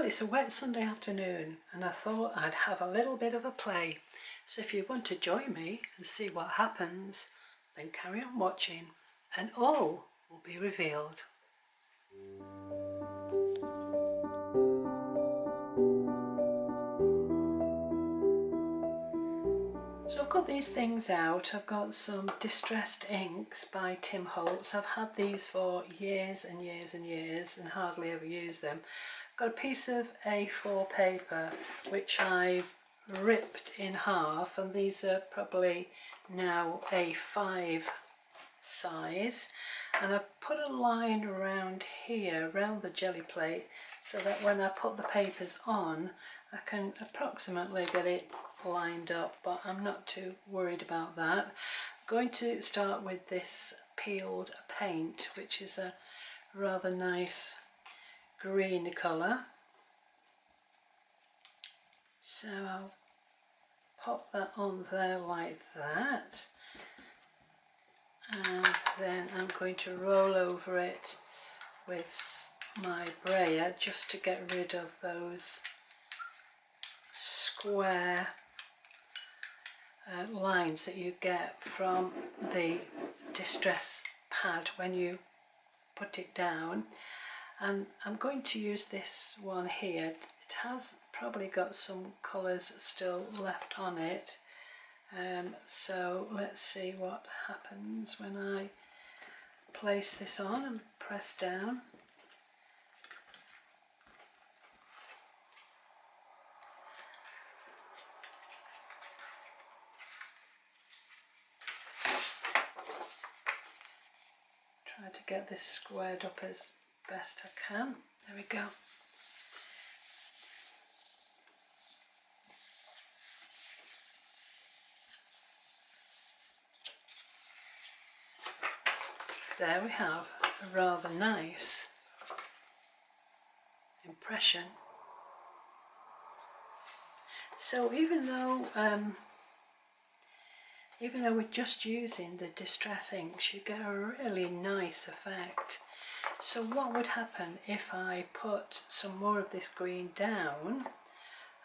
Well, it's a wet Sunday afternoon and I thought I'd have a little bit of a play. So if you want to join me and see what happens, then carry on watching and all will be revealed. So I've got these things out. I've got some distressed inks by Tim Holtz. I've had these for years and years and years and hardly ever use them. I've got a piece of A4 paper which I've ripped in half, and these are probably now A5 size, and I've put a line around here, around the jelly plate, so that when I put the papers on I can approximately get it lined up, but I'm not too worried about that. I'm going to start with this peeled paint, which is a rather nice green colour. So I'll pop that on there like that, and then I'm going to roll over it with my brayer just to get rid of those square lines that you get from the distress pad when you put it down. And I'm going to use this one here. It has probably got some colours still left on it, so let's see what happens when I place this on and press down. Try to get this squared up as best I can. There we go. There we have a rather nice impression. So even though we're just using the distress inks, you get a really nice effect. So what would happen if I put some more of this green down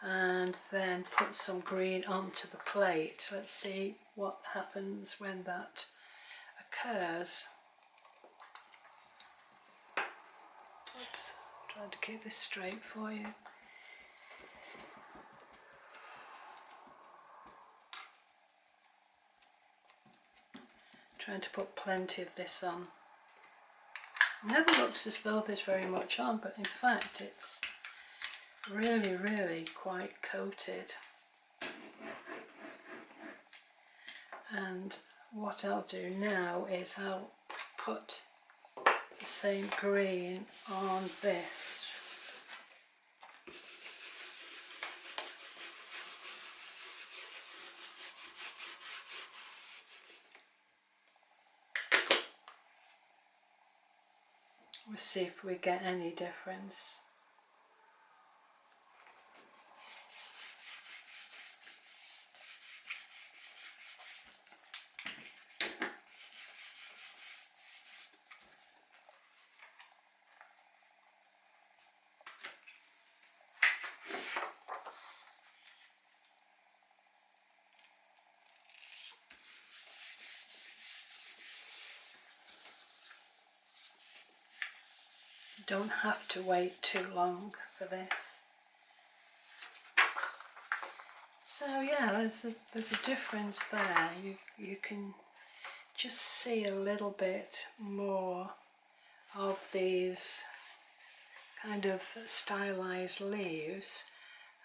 and then put some green onto the plate? Let's see what happens when that occurs. Oops, trying to keep this straight for you. Trying to put plenty of this on. Never looks as though there's very much on, but in fact it's really quite coated. And what I'll do now is I'll put the same green on this. We'll see if we get any difference. Don't have to wait too long for this. So yeah, there's a difference there. You can just see a little bit more of these kind of stylized leaves,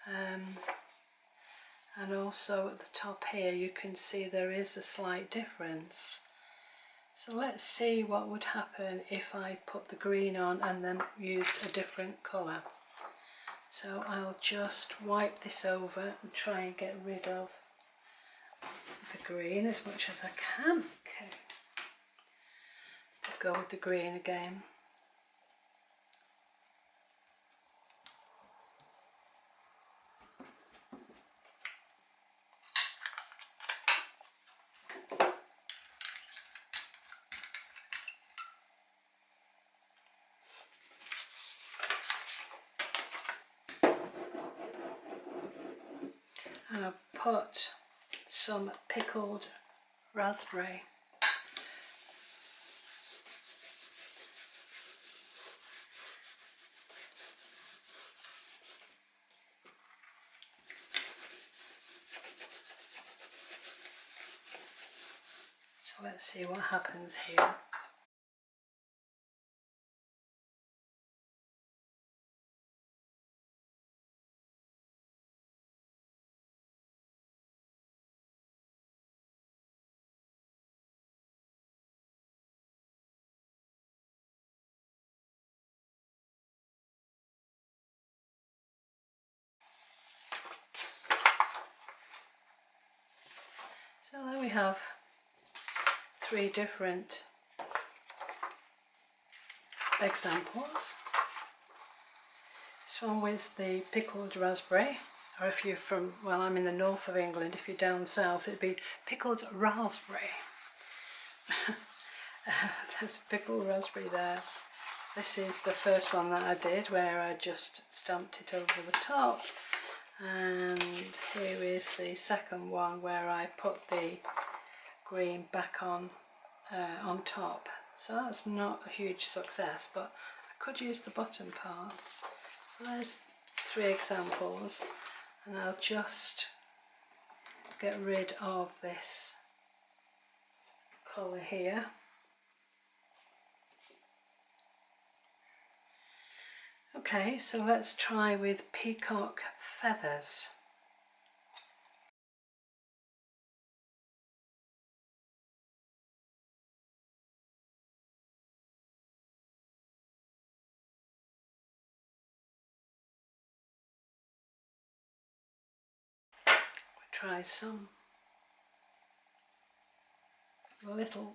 and also at the top here you can see there is a slight difference. So let's see what would happen if I put the green on and then used a different colour. So I'll just wipe this over and try and get rid of the green as much as I can. Okay, I'll go with the green again. and I've put some pickled raspberry. So let's see what happens here. So there we have 3 different examples. This one with the pickled raspberry, or if you're from, well, I'm in the north of England, if you're down south it'd be pickled raspberry. There's pickled raspberry there. This is the first one that I did, where I just stamped it over the top, and here is the second one where I put the green back on top. So that's not a huge success, but I could use the bottom part. So there's 3 examples, and I'll just get rid of this colour here. Okay, so let's try with peacock feathers. Try some little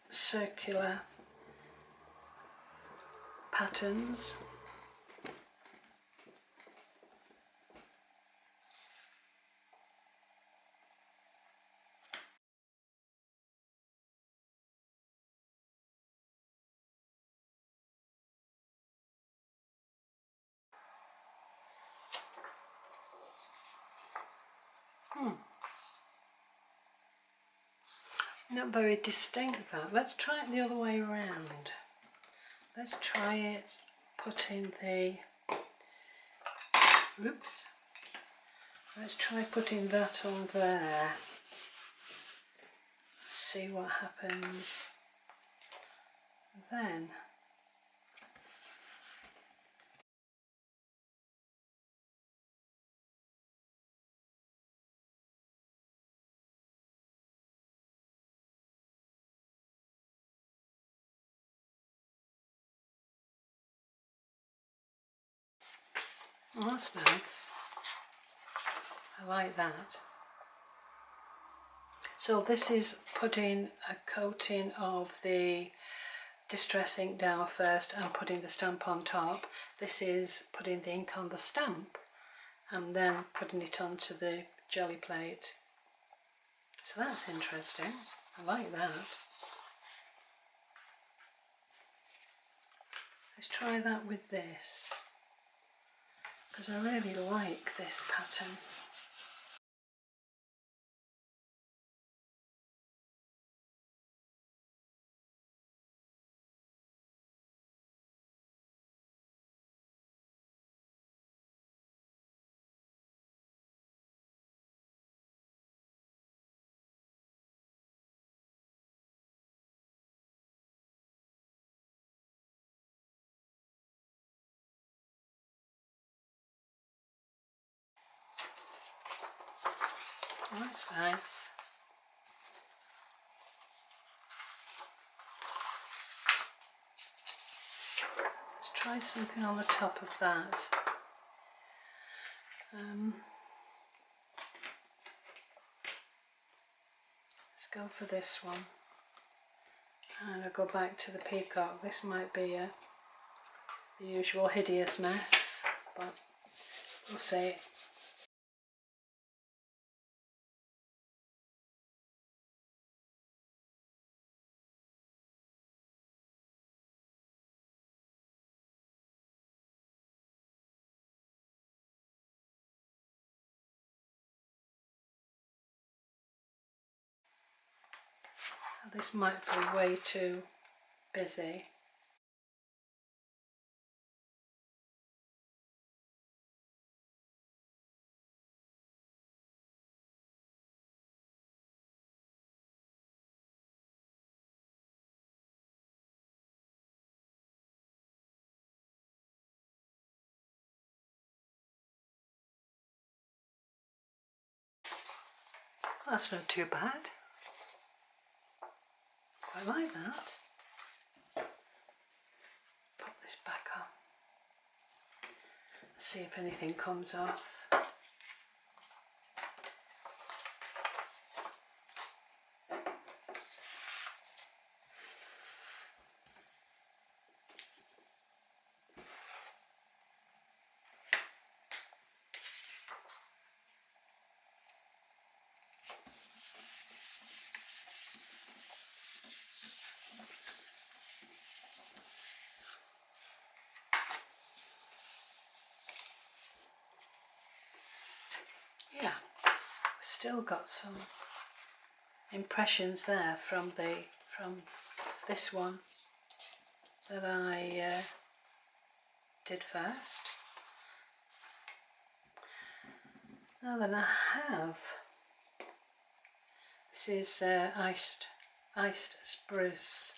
circular patterns. Not very distinct that. Let's try it the other way around. Let's try it putting the, oops, let's try putting that on there. See what happens then. Oh, that's nice. I like that. So this is putting a coating of the distress ink down first and putting the stamp on top. This is putting the ink on the stamp and then putting it onto the jelly plate. So that's interesting. I like that. Let's try that with this, because I really like this pattern. Oh, that's nice. Let's try something on the top of that. Let's go for this one. And I'll go back to the peacock. This might be the usual hideous mess, but we'll see. This might be way too busy. That's not too bad. I like that. Pop this back on. See if anything comes off. Yeah, still got some impressions there from this one that I did first. Now that I have, this is iced spruce.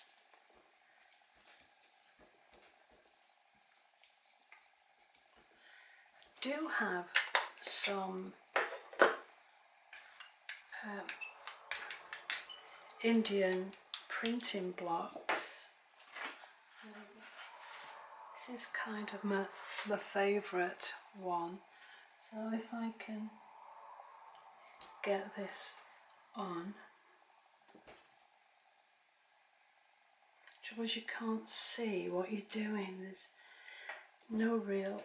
I do have some Indian printing blocks. This is kind of my favourite one. So if I can get this on. Trouble is you can't see what you're doing. There's no real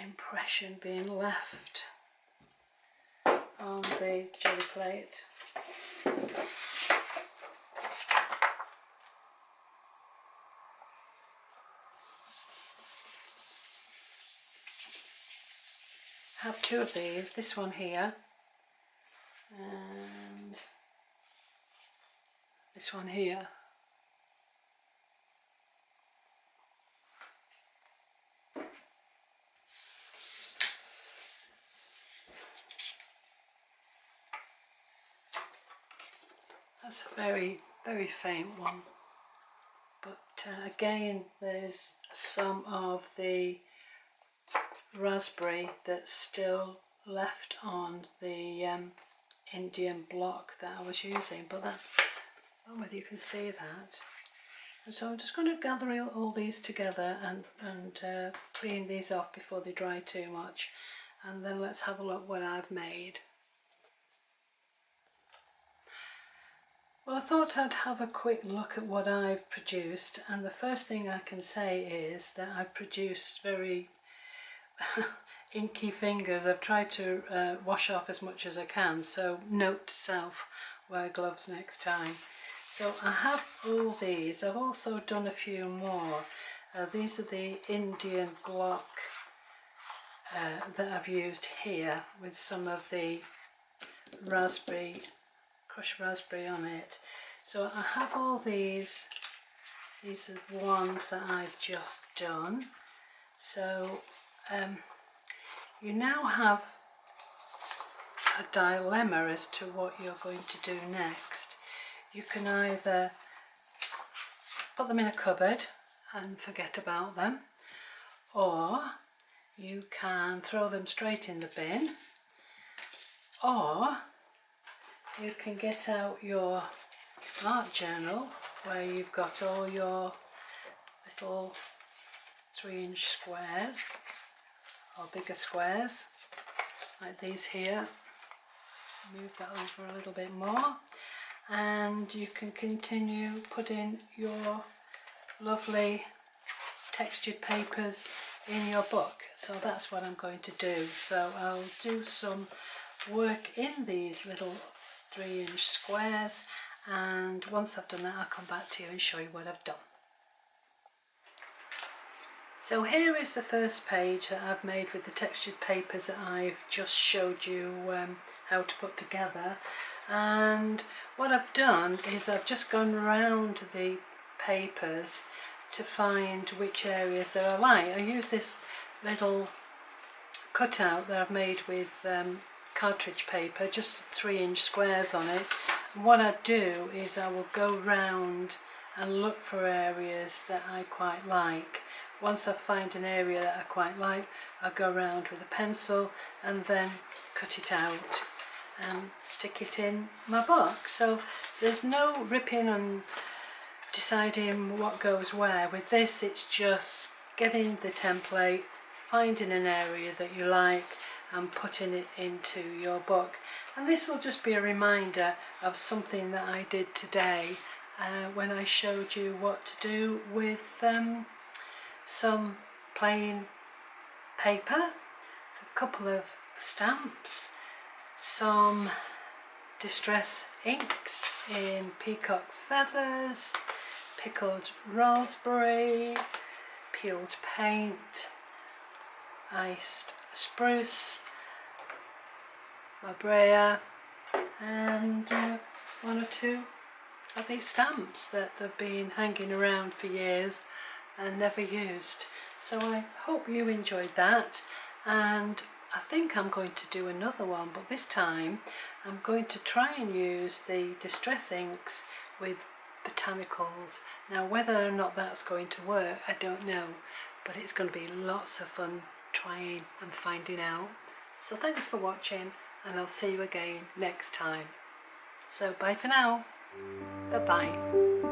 impression being left on the jelly plate. I have two of these, this one here and this one here. That's a very, very faint one, but again there's some of the raspberry that's still left on the Indian block that I was using, but that, I don't know whether you can see that. And so I'm just going to gather all these together and clean these off before they dry too much, and then let's have a look what I've made. Well, I thought I'd have a quick look at what I've produced, and the first thing I can say is that I've produced very inky fingers. I've tried to wash off as much as I can, so note to self, wear gloves next time. So I have all these. I've also done a few more. These are the Indian block that I've used here with some of the raspberry, crushed raspberry on it. So I have all these are the ones that I've just done. So you now have a dilemma as to what you're going to do next. You can either put them in a cupboard and forget about them, or you can throw them straight in the bin, or you can get out your art journal where you've got all your little 3-inch squares or bigger squares like these here. So move that over a little bit more, and you can continue putting your lovely textured papers in your book. So that's what I'm going to do. So I'll do some work in these little 3-inch squares, and once I've done that I'll come back to you and show you what I've done. So here is the first page that I've made with the textured papers that I've just showed you how to put together, and what I've done is I've just gone around the papers to find which areas that I like. I use this little cutout that I've made with cartridge paper, just 3-inch squares on it. And what I do is I will go round and look for areas that I quite like. Once I find an area that I quite like, I go around with a pencil and then cut it out and stick it in my book. So there's no ripping and deciding what goes where. With this, it's just getting the template, finding an area that you like and putting it into your book. And this will just be a reminder of something that I did today when I showed you what to do with some plain paper, a couple of stamps, some distress inks in peacock feathers, pickled raspberry, peeled paint, iced spruce, Mabrea, and one or two of these stamps that have been hanging around for years and never used. So I hope you enjoyed that, and I think I'm going to do another one, but this time I'm going to try and use the distress inks with botanicals. Now whether or not that's going to work, I don't know, but it's going to be lots of fun trying and finding out. So thanks for watching, and I'll see you again next time. So bye for now. Bye bye.